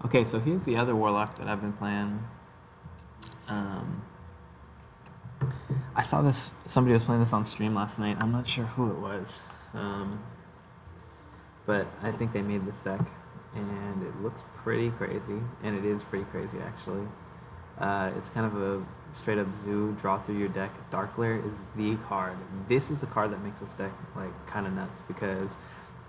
Okay, so here's the other Warlock that I've been playing. I saw this, somebody was playing this on stream last night. I'm not sure who it was. But I think they made this deck, and it looks pretty crazy, and it is pretty crazy actually. It's kind of a straight up zoo, draw through your deck. Darkglare is the card. This is the card that makes this deck like kind of nuts, because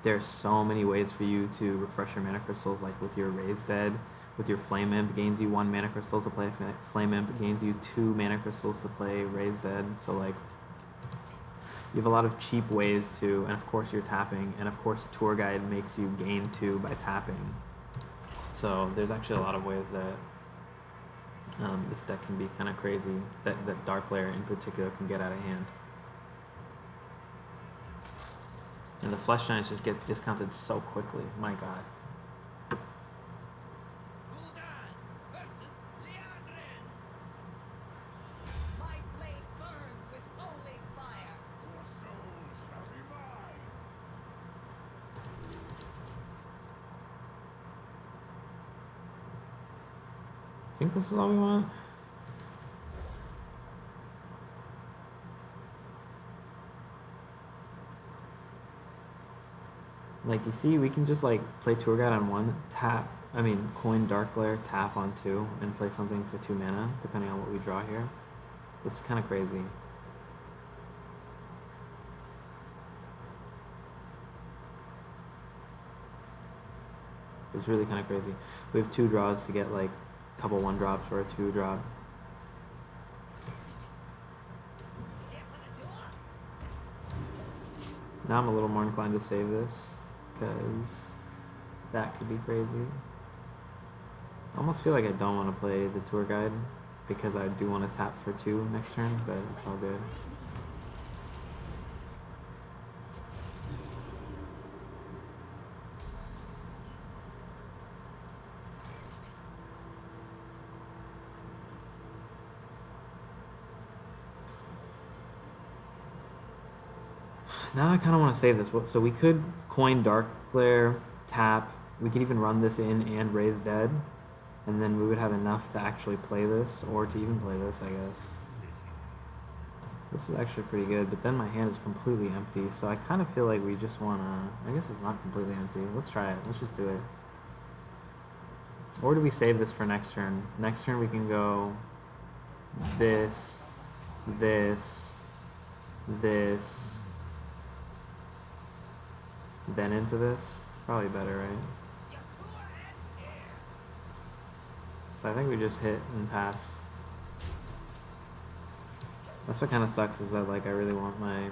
there's so many ways for you to refresh your mana crystals, like with your Raised Dead. With your Flame Imp, gains you 1 mana crystal to play Flame Imp, gains you 2 mana crystals to play Raised Dead. So like, you have a lot of cheap ways to, and of course you're tapping, and of course Tour Guide makes you gain 2 by tapping. So there's actually a lot of ways that this deck can be kind of crazy, that Darkglare in particular can get out of hand. And the Flesh Giants just get discounted so quickly, my god. Gul'dan versus Liadrin. My blade burns with holy fire. Your soul shall be mine. Think this is all we want? Like, you see, we can just like play Tour Guide on 1, coin Darkglare, tap on 2, and play something for 2 mana, depending on what we draw here. It's kind of crazy. It's really kind of crazy. We have 2 draws to get like a couple 1-drops or a 2-drop. Now I'm a little more inclined to save this, because that could be crazy. I almost feel like I don't want to play the Tour Guide, because I do want to tap for 2 next turn, but it's all good. Now I kind of want to save this. So we could coin Darkglare, tap. We could even run this in and Raise Dead, and then we would have enough to actually play this, or to even play this, I guess. This is actually pretty good, but then my hand is completely empty, so I kind of feel like we just want to... I guess it's not completely empty. Let's try it. Let's just do it. Or do we save this for next turn? Next turn we can go this, this, this, then into this. Probably better, right? So I think we just hit and pass. That's what kind of sucks, is that like I really want my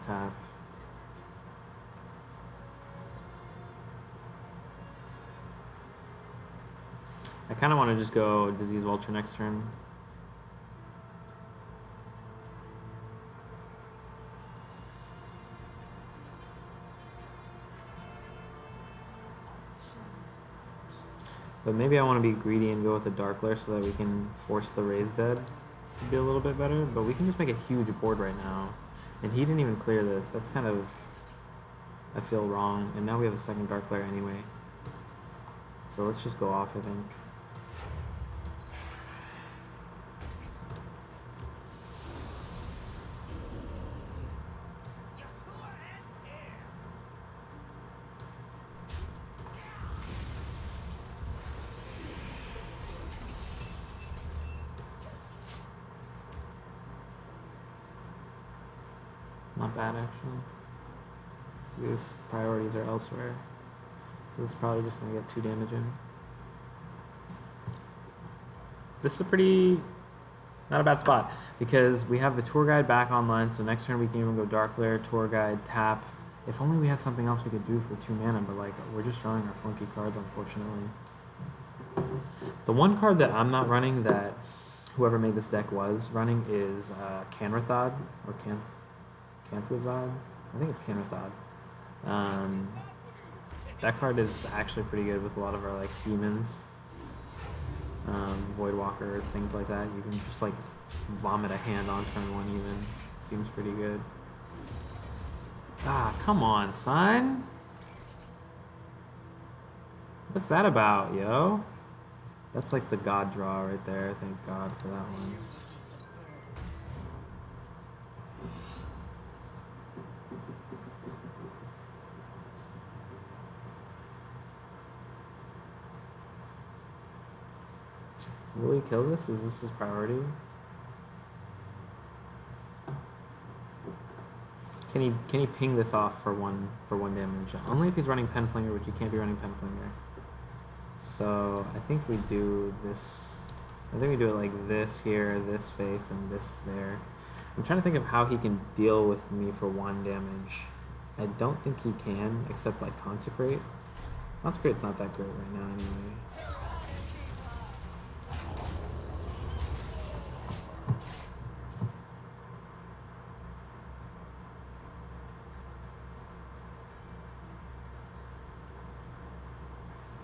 tap. I kind of want to just go Disease Vulture next turn. But maybe I want to be greedy and go with a Darkglare so that we can force the Raised Dead to be a little bit better. But we can just make a huge board right now. And he didn't even clear this. That's kind of... I feel wrong. And now we have a second Darkglare anyway. So let's just go off, I think. Not bad, actually. These priorities are elsewhere. So this is probably just going to get 2 damage in. This is a pretty... not a bad spot, because we have the Tour Guide back online, so next turn we can even go Darkglare, Tour Guide, tap. If only we had something else we could do for 2 mana, but like, we're just drawing our clunky cards, unfortunately. The one card that I'm not running, that whoever made this deck was running, is Kanrethad, or Kanrethad? I think it's Kanrethad. That card is actually pretty good with a lot of our like demons, Voidwalker, things like that. You can just like vomit a hand on turn 1 even. Seems pretty good. Ah, come on, son! What's that about, yo? That's like the god draw right there. Thank God for that one. Will he kill this? Is this his priority? Can he ping this off for one damage? Only if he's running Penflinger, which you can't be running Penflinger. So I think we do this. I think we do it like this here, this face, and this there. I'm trying to think of how he can deal with me for 1 damage. I don't think he can, except like Consecrate. Consecrate's not that great right now anyway.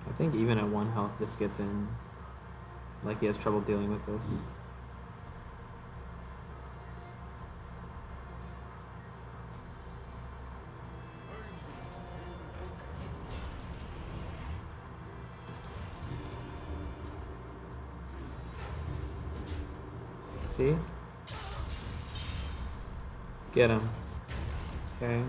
I think even at 1 health this gets in. Like he has trouble dealing with this. See? Get him. Okay.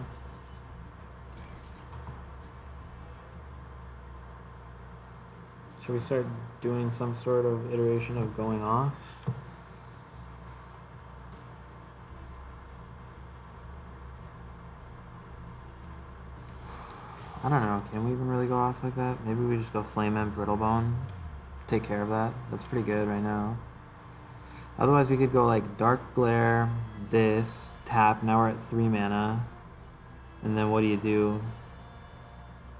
Should we start doing some sort of iteration of going off? I don't know. Can we even really go off like that? Maybe we just go Flame and Brittlebone. Take care of that. That's pretty good right now. Otherwise, we could go like Darkglare, this, tap. Now we're at 3 mana. And then what do?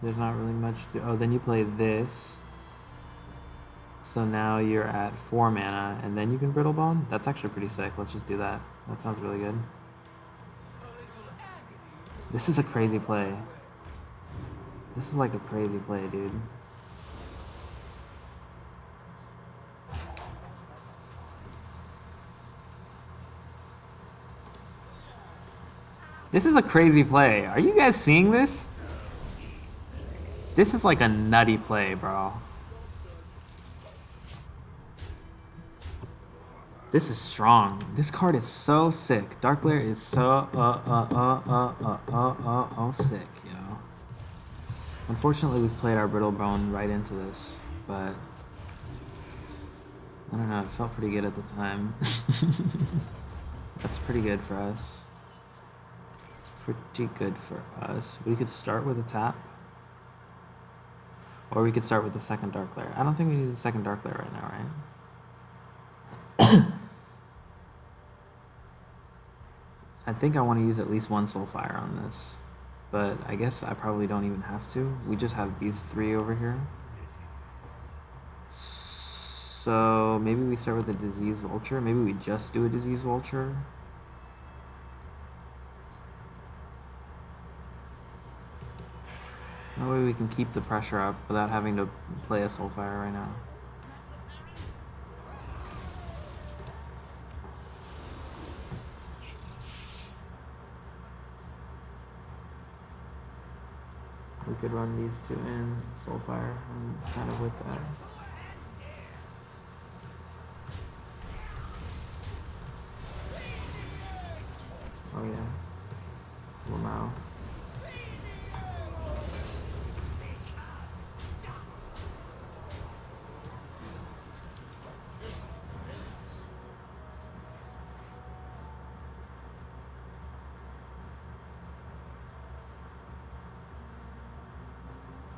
There's not really much to... Oh, then you play this. So now you're at 4 mana, and then you can Brittlebone? That's actually pretty sick. Let's just do that. That sounds really good. This is a crazy play. This is like a crazy play, dude. This is a crazy play. Are you guys seeing this? This is like a nutty play, bro. This is strong. This card is so sick. Darkglare is so sick, you know. Unfortunately, we've played our Brittlebone right into this, but I don't know. It felt pretty good at the time. That's pretty good for us. It's pretty good for us. We could start with a tap, or we could start with the second Darkglare. I don't think we need a second Darkglare right now, right? I think I want to use at least 1 Soulfire on this, but I guess I probably don't even have to. We just have these 3 over here. So maybe we start with a Disease Vulture. Maybe we just do a Disease Vulture. That way we can keep the pressure up without having to play a Soulfire right now. We could run these 2 in Soulfire. I'm kind of with that. Oh yeah. Lmao.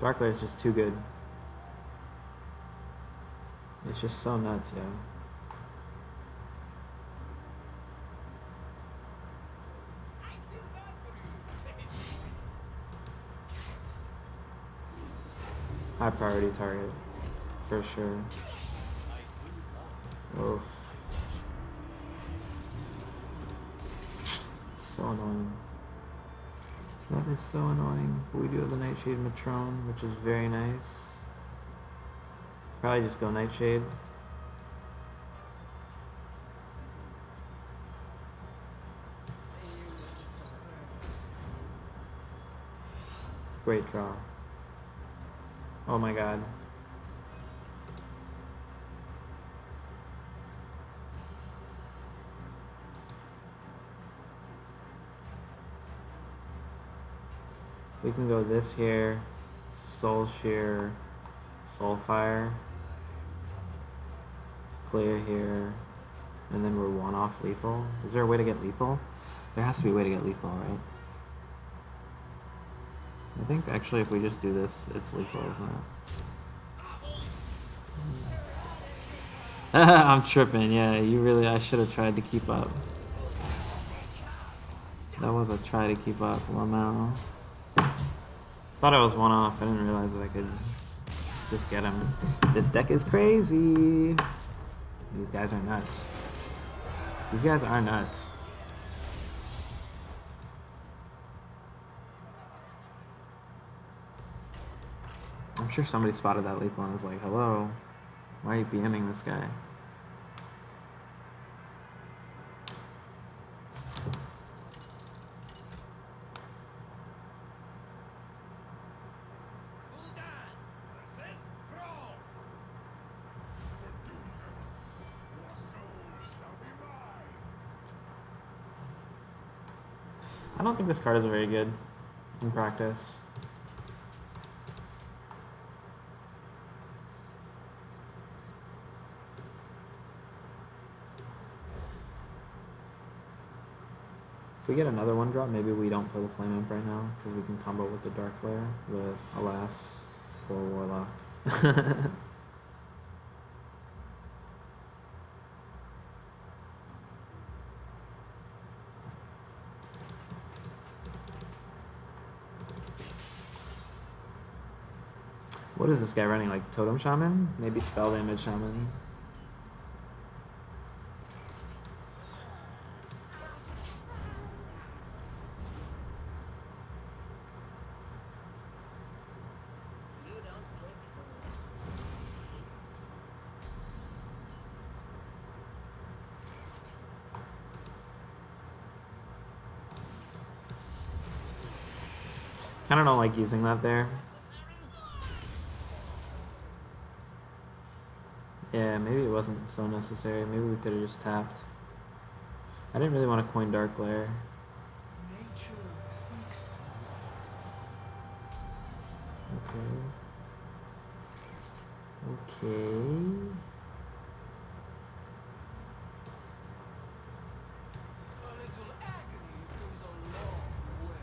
Darkglare is just too good. It's just so nuts, yo. High priority target, for sure. Oof. So annoying. That is so annoying. But we do have the Nightshade Matron, which is very nice. Probably just go Nightshade. Great draw. Oh my god. We can go this here, Shear, Soulfire, clear here, and then we're one off lethal. Is there a way to get lethal? There has to be a way to get lethal, right? I think actually if we just do this, it's lethal, isn't it? I'm tripping, yeah, I should have tried to keep up. That was a try to keep up, Lmao. Thought I was one off, I didn't realize that I could just get him. This deck is crazy! These guys are nuts. These guys are nuts. I'm sure somebody spotted that lethal and was like, hello, why are you BMing this guy? Gul'dan versus Brawl. Your soul shall be mine. I don't think this card is very good in practice. If we get another one drop, maybe we don't play the Flame Imp right now, because we can combo with the Darkglare, but alas, poor Warlock. What is this guy running, like Totem Shaman? Maybe Spell Damage Shaman? You don't look Kinda don't like using that there. Yeah, maybe it wasn't so necessary. Maybe we could have just tapped. I didn't really want to coin Darkglare. Okay. Okay. a little agony goes a long way.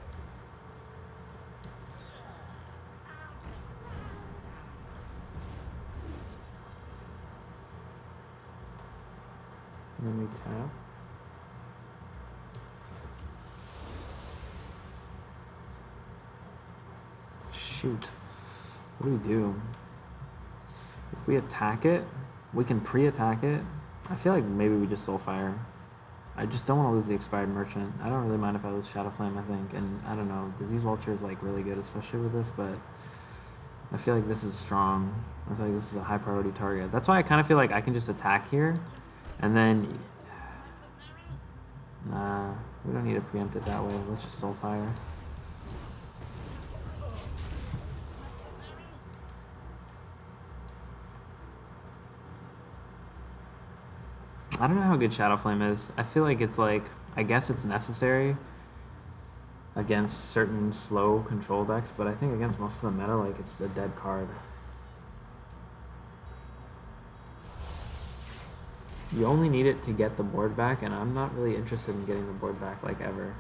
And then we tap. Shoot. What do we do? If we attack it, we can pre-attack it. I feel like maybe we just Soulfire. I just don't want to lose the expired merchant. I don't really mind if I lose Shadowflame, I think. And I don't know, Disease Vulture is like really good, especially with this, but I feel like this is strong. I feel like this is a high priority target. That's why I kind of feel like I can just attack here, and then... Nah, we don't need to preempt it that way. Let's just Soulfire. I don't know how good Shadowflame is. I feel like it's like, I guess it's necessary against certain slow control decks, but I think against most of the meta, like, it's a dead card. You only need it to get the board back, and I'm not really interested in getting the board back, like, ever.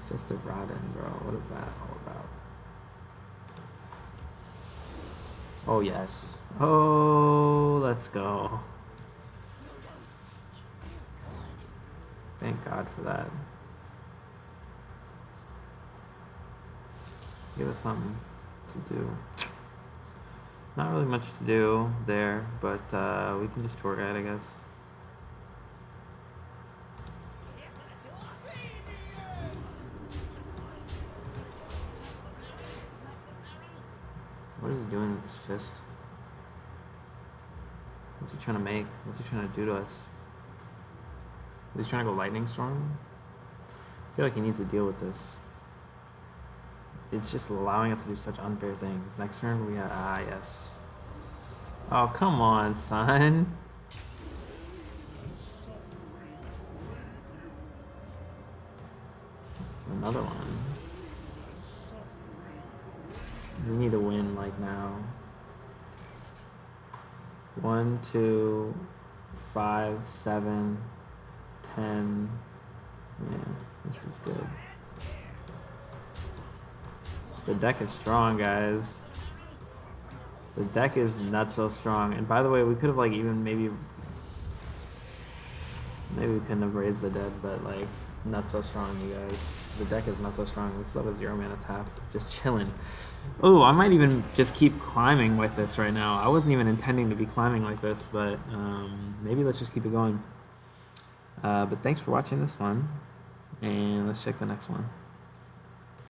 Fist of Rodden, bro. What is that all about? Oh, yes. Oh, let's go. Thank God for that. Give us something to do. Not really much to do there, but we can just tour guide, I guess. What is he doing with his fist? What's he trying to make? What's he trying to do to us? Is he trying to go Lightning Storm? I feel like he needs to deal with this. it's just allowing us to do such unfair things. Next turn we have yes. Oh come on, son. Another one. We need to win like now. 1, 2, 5, 7, 10. Yeah, this is good. The deck is strong, guys. The deck is not so strong. And by the way, we could have like even maybe we couldn't have raised the dead, but like not so strong, you guys. The deck is not so strong. We still have a 0 mana tap, just chilling. Oh, I might even just keep climbing with this right now. I wasn't even intending to be climbing like this, but maybe let's just keep it going. But thanks for watching this one, and let's check the next one.